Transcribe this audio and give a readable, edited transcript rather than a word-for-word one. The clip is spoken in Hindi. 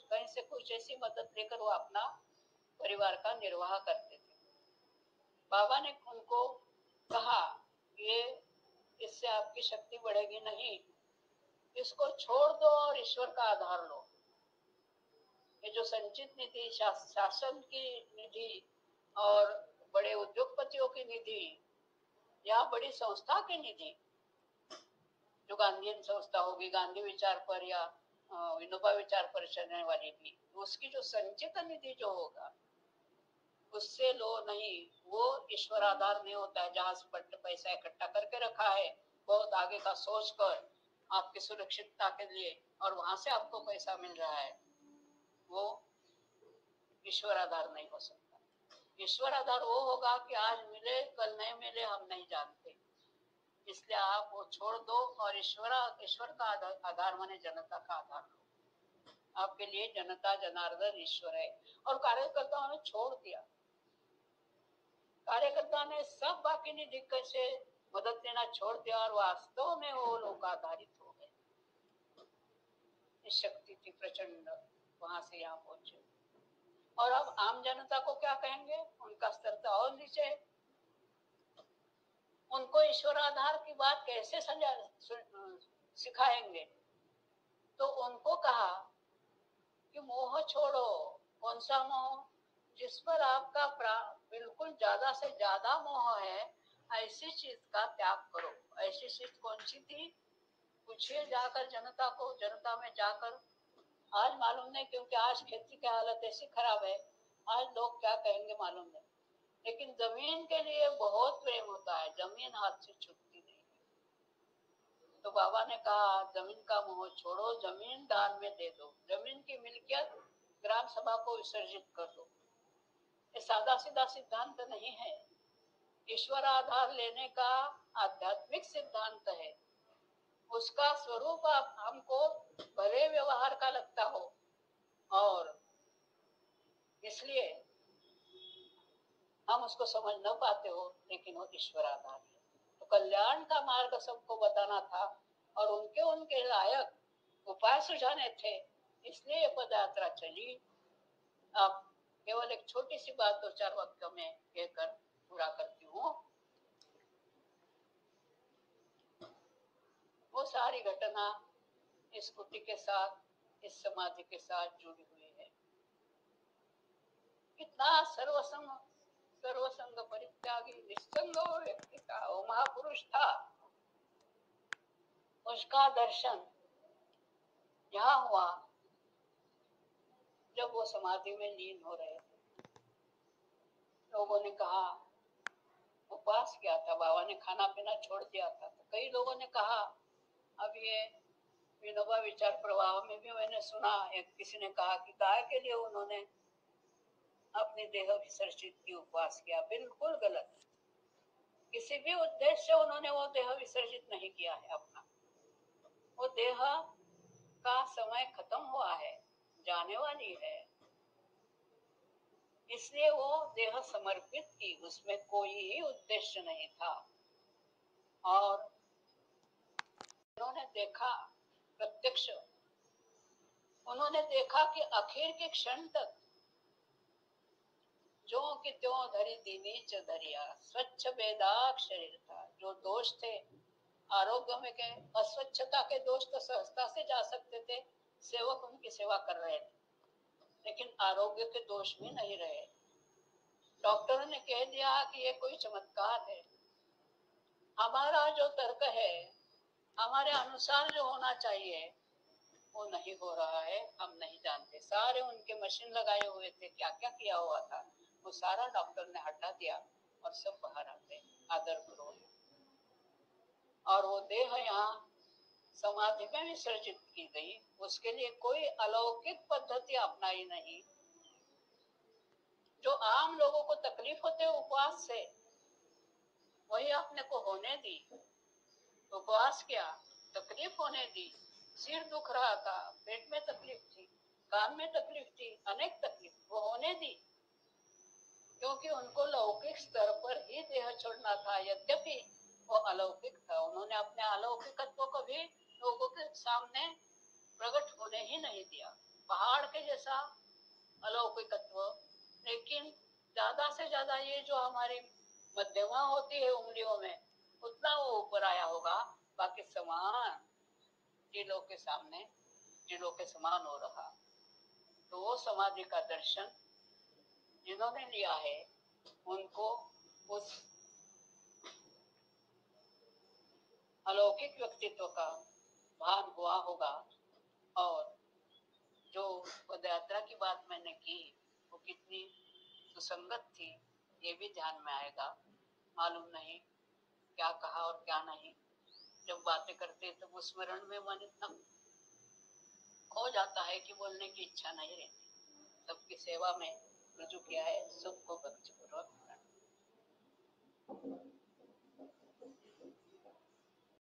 कहीं से कुछ ऐसी मदद लेकर वो अपना परिवार का निर्वाह करते थे। बाबा ने उनको कहा ये इससे आपकी शक्ति बढ़ेगी नहीं, इसको छोड़ दो और ईश्वर का आधार लो। ये जो संचित निधि, शासन की निधि और बड़े उद्योगपतियों की निधि या बड़ी संस्था की निधि, जो गांधीयन संस्था होगी, गांधी विचार पर या विनोबा विचार पर चलने वाली भी, उसकी जो संचित निधि जो होगा उससे लो नहीं। वो ईश्वर आधार नहीं होता है जहां से पैसा इकट्ठा करके रखा है बहुत आगे का सोच कर आपकी सुरक्षितता के लिए, और वहां से आपको पैसा मिल रहा है, वो ईश्वर आधार नहीं हो सकता। ईश्वर आधार वो होगा कि आज मिले कल नहीं मिले हम नहीं जानते, इसलिए आप वो छोड़ दो और ईश्वर का आधार माने जनता का आधार लो। आपके लिए जनता जनार्दन ईश्वर है। और कार्यकर्ताओं ने छोड़ दिया, कार्यकर्ता ने सब बाकी निधि से मदद लेना छोड़ दिया और वास्तव में वो लोग आधारित हो गए। शक्ति थी प्रचंड, वहां से यहाँ पहुंचे। और अब आम जनता को क्या कहेंगे, उनका स्तर तो और नीचे है। उनको ईश्वर आधार की बात कैसे सिखाएंगे? तो उनको कहा कि मोह छोड़ो। कौन सा मोह? जिस पर आपका बिल्कुल ज्यादा से ज्यादा मोह है, ऐसी चीज का त्याग करो। ऐसी चीज कौन सी थी? पूछिए जाकर जनता को, जनता में जाकर। आज मालूम नहीं, क्योंकि आज खेती की हालत ऐसी खराब है, आज लोग क्या कहेंगे मालूम नहीं, लेकिन जमीन के लिए बहुत प्रेम होता है, जमीन हाथ से छूटती नहीं है। तो बाबा ने कहा जमीन का मोह छोड़ो, जमीन दान में दे दो, जमीन की मिल्कियत ग्राम सभा को विसर्जित कर दो। ये सादा सीधा सिद्धांत नहीं है, ईश्वर आधार लेने का आध्यात्मिक सिद्धांत है। उसका स्वरूप आप हमको भले व्यवहार का लगता हो, और इसलिए हम उसको समझ न पाते हो, लेकिन वो ईश्वर आधार है। तो कल्याण का मार्ग सबको बताना था और उनके उनके लायक उपाय सुझाने थे, इसलिए ये पद यात्रा चली। अब केवल एक छोटी सी बात 2-4 वाक्यों में कहकर पूरा करती हूँ। वो सारी घटना इस कुटी के साथ, इस समाधि के साथ जुड़ी हुई है। कितना सर्वसंग परित्यागी निस्संग व्यक्ति का वो महापुरुष था। उसका दर्शन यहाँ हुआ जब वो समाधि में लीन हो रहे थे। लोगों ने कहा उपवास किया था, बाबा ने खाना पीना छोड़ दिया था। तो कई लोगों ने कहा, अब ये विनोबा विचार प्रवाह में भी मैंने सुना, एक किसी ने कहा कि गाय के लिए उन्होंने अपनी देह विसर्जित की, उपवास किया। बिल्कुल गलत। किसी भी उद्देश्य से उन्होंने वो देह विसर्जित नहीं किया है अपना। वो देह का समय खत्म हुआ है, जाने वाली है, इसलिए वो देह समर्पित की, उसमें कोई उद्देश्य नहीं था। और उन्होंने देखा प्रत्यक्ष, उन्होंने देखा कि आखिर के क्षण तक जो कि त्यों धरी दीनी च धरिया, स्वच्छ बेदाग शरीर था। जो दोष थे आरोग्य में के, अस्वच्छता के दोष तो सहजता से जा सकते थे, सेवक उनकी सेवा कर रहे थे, लेकिन आरोग्य के दोष भी नहीं रहे। डॉक्टरों ने कह दिया कि ये कोई चमत्कार है। हमारा जो तर्क है, हमारे अनुसार जो होना चाहिए वो नहीं हो रहा है, हम नहीं जानते। सारे उनके मशीन लगाए हुए थे, क्या क्या किया हुआ था, वो सारा डॉक्टर ने हटा दिया और सब बाहर आते आदर पूर्वक। और वो देह यहाँ समाधि में विसर्जित की गई। उसके लिए कोई अलौकिक पद्धति अपनाई नहीं। जो आम लोगों को तकलीफ होते उपवास से, वही अपने को होने दी। उपवास किया, तकलीफ होने दी, सिर दुख रहा था, पेट में तकलीफ थी, कान में तकलीफ थी, अनेक तकलीफ वो होने दी, क्योंकि उनको लौकिक स्तर पर ही देह छोड़ना था। यद्यपि वो अलौकिक था, उन्होंने अपने अलौकिकत्व को भी लोगों के सामने प्रकट होने ही नहीं दिया। पहाड़ के के जैसा अलौकिकत्व, लेकिन ज्यादा से ज्यादा ये जो हमारी मध्यमा होती है उंगलियों में, उतना वो ऊपर आया होगा, बाकी समान टीलों के सामने टीलों के समान हो रहा। तो वो समाधि का दर्शन जिन्होंने लिया है उनको उस अलौकिक व्यक्तित्व का भान हुआ होगा। और जो पदयात्रा की बात मैंने की वो कितनी सुसंगत थी ये भी ध्यान में आएगा। मालूम नहीं क्या कहा और क्या नहीं, जब बातें करते तो वो स्मरण में मन इतना खो जाता है कि बोलने की इच्छा नहीं रहती। सबकी सेवा में रुजू किया है, सबको भक्तिपूर्वक।